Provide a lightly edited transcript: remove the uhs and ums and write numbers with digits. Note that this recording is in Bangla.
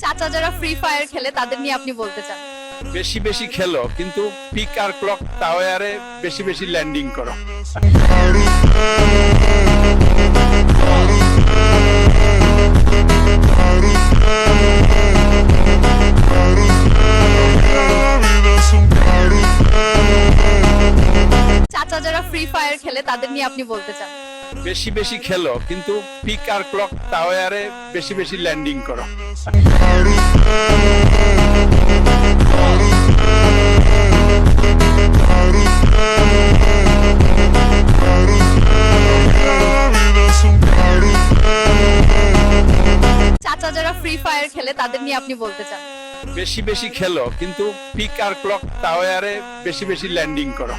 চাচা যারা ফ্রি ফায়ার খেলে তাদের নিয়ে আপনি বলতে চান? বেশি বেশি খেলো, কিন্তু পিক আর ক্লক টাওয়ারে বেশি বেশি ল্যান্ডিং করো। চাচা যারা ফ্রি ফায়ার খেলে তাদের নিয়ে আপনি বলতে চান? বেশি বেশি খেলো, কিন্তু পিক আর ক্লক টাওয়ারে বেশি বেশি ল্যান্ডিং করো। চাচা যারা ফ্রি ফায়ার খেলে তাদের নিয়ে আপনি বলতে চান? বেশি বেশি খেলো, কিন্তু পিক আর ক্লক টাওয়ারে বেশি বেশি ল্যান্ডিং করো।